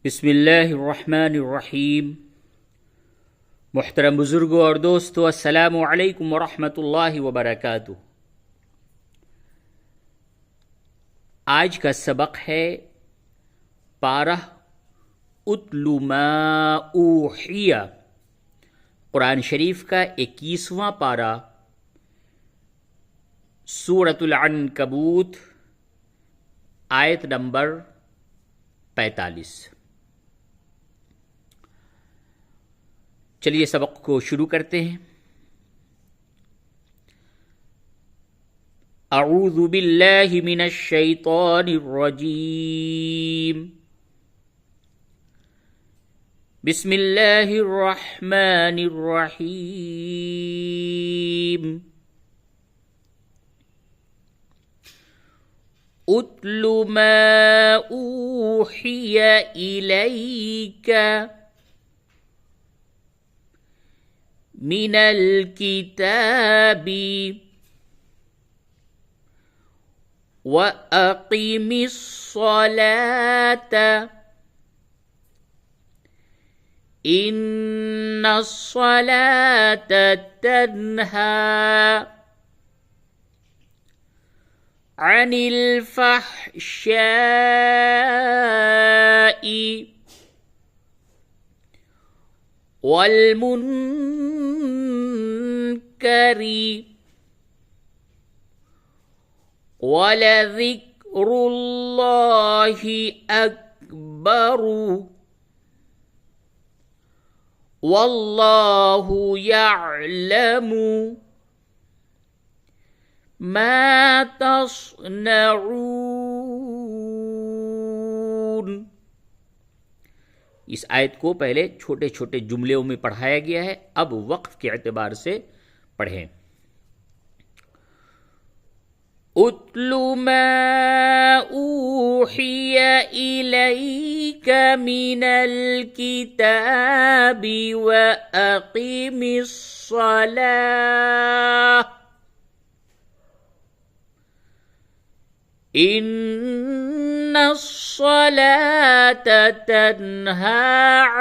बिस्मिल्लाहिर्रहमानिर्रहीम। मुहतरम बुजुर्गों और दोस्तों, अस्सलामु अलैकुम वरहमतुल्लाहि वबरकातुहू। आज का सबक है पारह उतलु मा ऊहिया, कुरान शरीफ का 21वां पारा, सूरतुल अनकबूत, आयत नंबर 45। चलिए सबक को शुरू करते हैं। अऊज़ु बिल्लाहि मिनश शैतानिर रजीम। बिस्मिल्लाहिर रहमानिर रहीम। उतलु मा ऊहिया इलैका मिनल किताबी व अक़िमिस सलाता इन्नस सलाता तन्हा अनिल फ़हशाई वल मुनकरी वलज़िक्रुल्लाहि अकबरु वल्लाहु यअलमु मा तस्नऊन। इस आयत को पहले छोटे छोटे जुमलों में पढ़ाया गया है, अब वक्फ के एतबार से पढ़ें। उतलु मा ऊहिया इलैका मिनल किताबि व अक़िमिस सलाह इन्नस सलाता तन्हा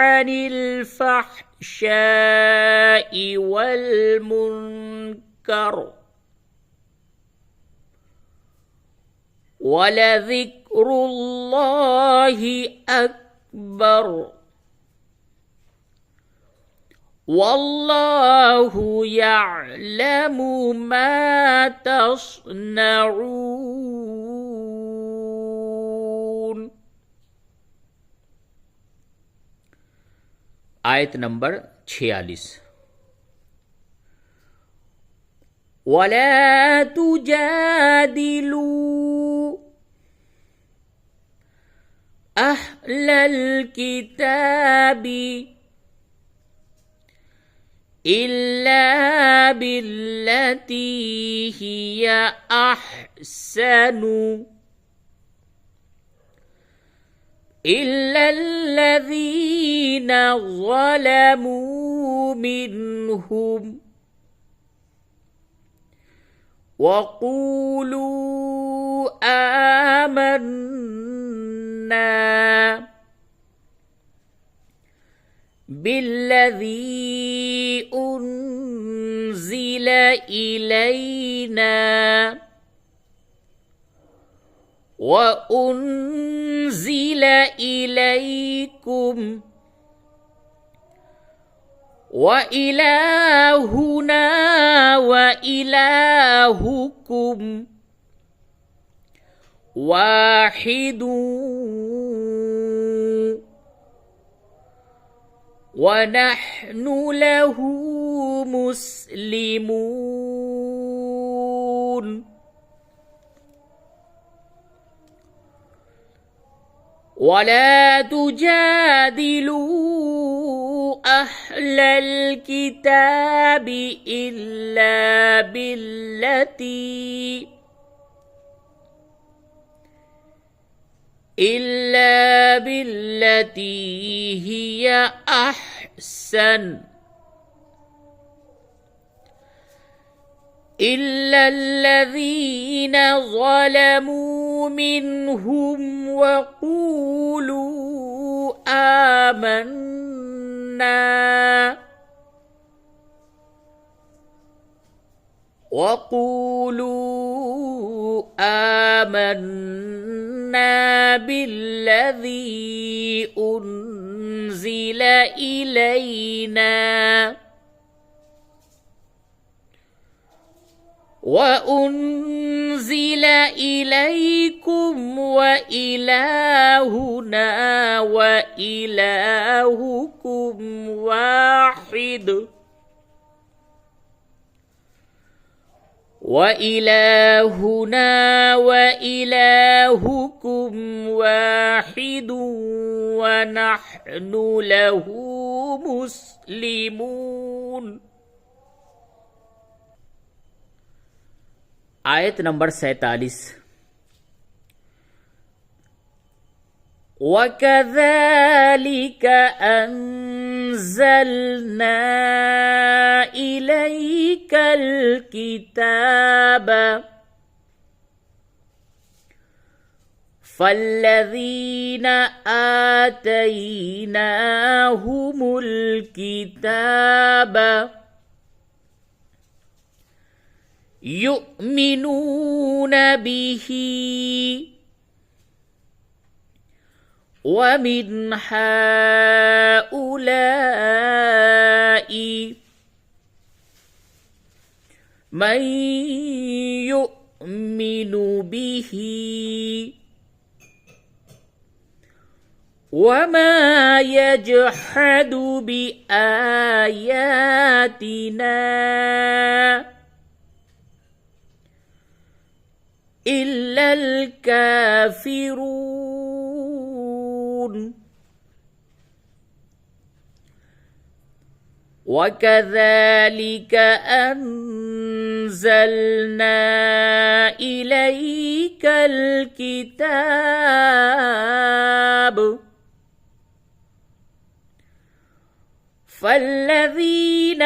अनिल फ़हशाई वल मुनकर वलज़िक्रुल्लाहि अकबर वल्लाहु यअलमु मा तस्नऊन। आयत नंबर 46। वला तुजादिलू अहलल किताबी इल्ला बिल्लती हिया अहसनु इल्लल्लज़ीना ज़लमू मिनहुम वक़ूलू आमन्ना बिल्लज़ी उन्ज़िल इलैना व उन्ज़िल इलैकुम व इलाहुना व इलाहुकुम वाहिदुन व नहनु लहू मुस्लिमून। वला तुजादिलू अहलल किताबि इल्ला बिल्लती हिया अहसन इल्लल्लज़ीना ज़लमू मिनहुम वक़ूलू وقولوا آمنا بالذي أنزل إلينا وأنزل إليكم وإلهنا وإلهكم واحد ونحن له مسلمون. आयत नंबर 47। وكذلك أنزلنا إليك الكتاب فالذين آتيناهم الكتاب يؤمنون به ومن هؤلاء من يؤمن به وما يجحد بآياتنا إلا الكافرون. وكذلك أنزلنا إليك الكتاب فالذين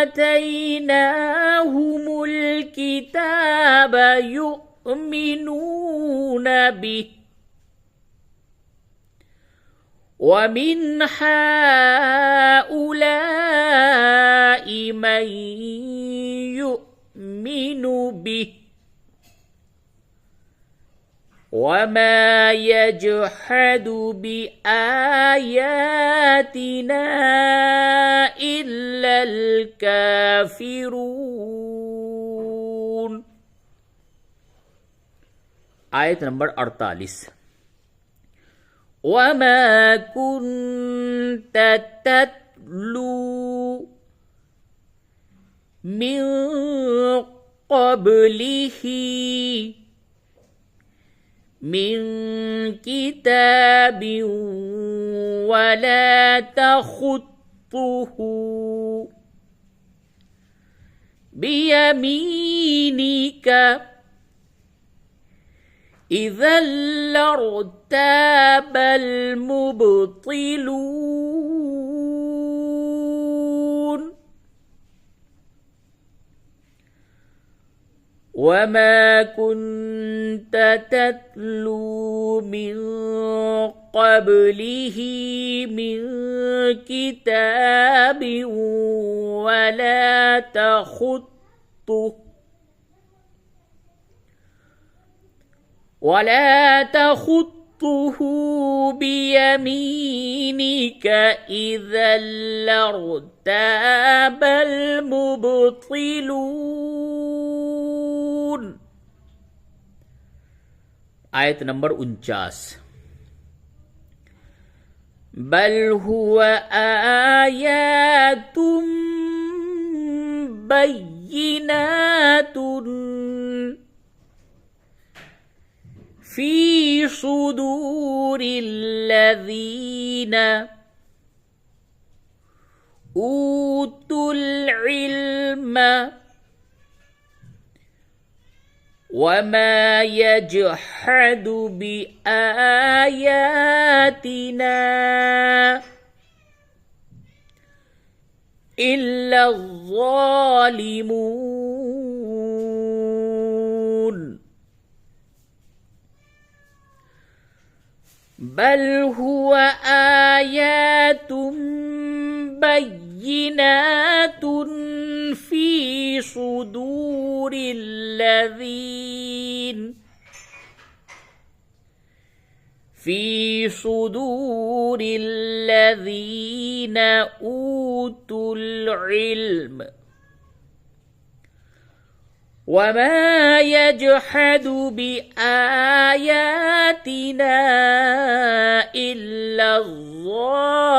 آتيناهم الكتاب يؤمنون به ومن هؤلاء من يؤمن به وما يجحد بآياتنا إلا الكافرون. आयत नंबर 48। وما كنت تتلو من قبله من كتاب ولا تخطه بيمينك إذا لارتاب المبطلون. وما كنت تتلو من قبله من كتاب ولا تخطه بيمينك إذا لارتاب المبطلون. आयत नंबर 49। बल हुआ आयातुम बय्यिनातुन फी सुदूरिल लज़ीना ऊतुल इल्म वमा यजहदु बिआयातिना इल्ला ज़ालिमून। बल हुआ आयातुम बय्यिनातुन फी صدور الذين أوتوا العلم وما يجحد بآياتنا إلا الظالمون.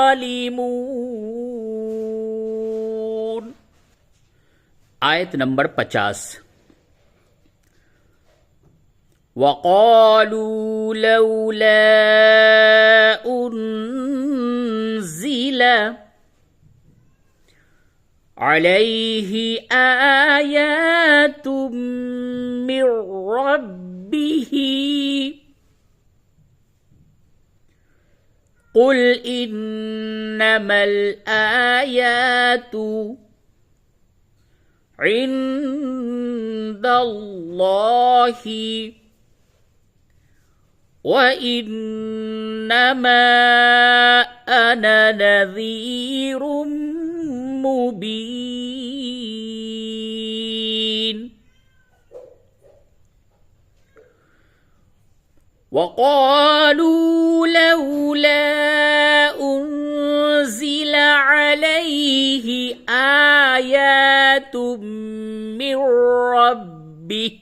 आयत नंबर 50. وقالوا لولا أنزل عليه آيات من ربه قل إنما الآيات عند الله وإنما أنا نذير مبين. وقالوا لولا أنزل عليه آيات من ربه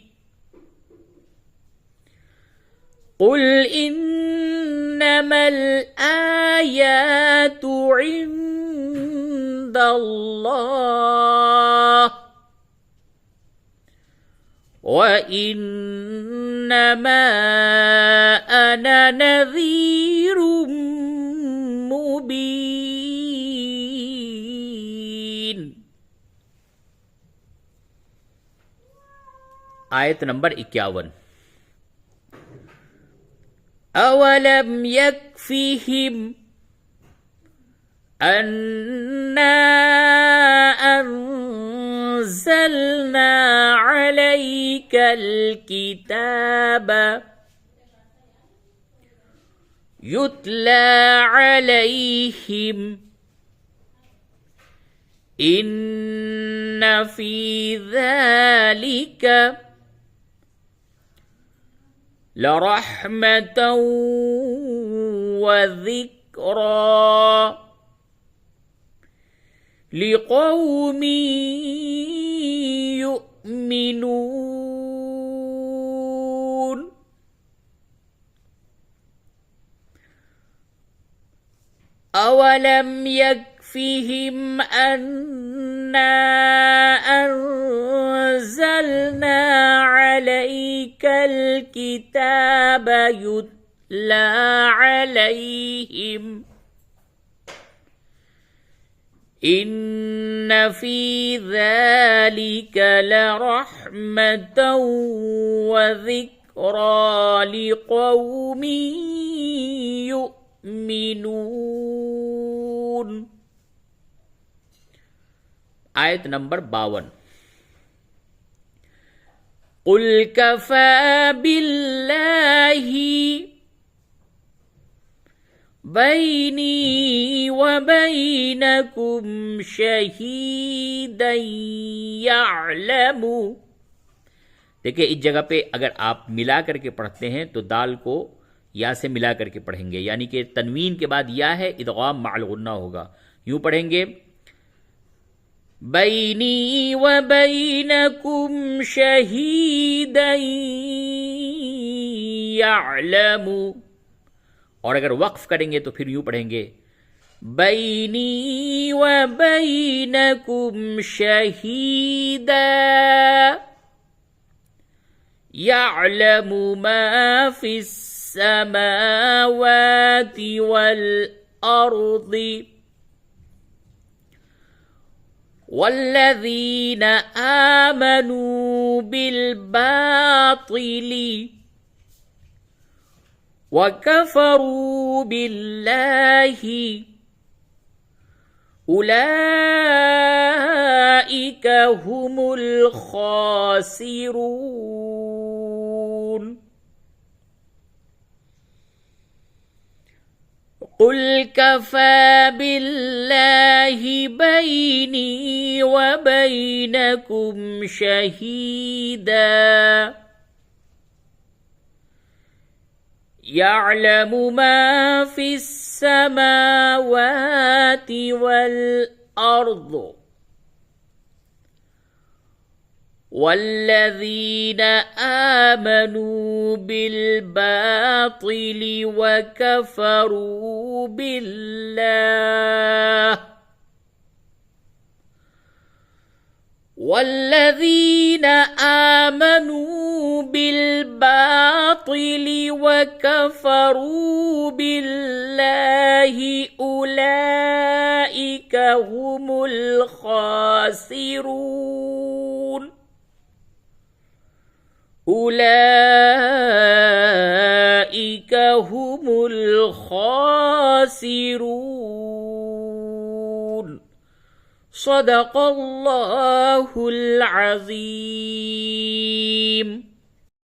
قل إنما الآيات عند الله وإنما أنا نذير مبين. आयत नंबर 51. أولم يكفهم أنا أنزلنا عليك الكتاب يتلى عليهم إن في ذلك لرحمة وذكرى لقوم يؤمنون. أولم يكفهم أنا أنزلنا عليك الكتاب يتلى عليهم إن في ذلك لرحمة وذكرى لقوم يؤمنون. आयत नंबर 52. قل كفى بالله بيني وبينكم شهيدا يعلم. देखिए इस जगह पे अगर आप मिला करके पढ़ते हैं तो दाल को या से मिला करके पढ़ेंगे, यानी कि तनवीन के बाद या है, इदगाम मअल गुन्ना होगा. यूं पढ़ेंगे बैनी व बैनकुम शहीदन यअलमु. और अगर वक्फ करेंगे तो फिर यूं पढ़ेंगे बैनी व बैनकुम शहीदा यअलमु मा फिस समावाति वल अर्दि वल्लज़ीन आमनू बिलबातिलि वकफरू बिल्लाहि उलाइक हुमुल खासिरून. قل كفى بالله بيني وبينكم شهيدا يعلم ما في السماوات والأرض والذين آمنوا بالباطل وكفروا بالله والذين آمنوا بالباطل وكفروا بالله أولئك هم الخاسرون أولئك هم الخاسرون صدق الله العظيم.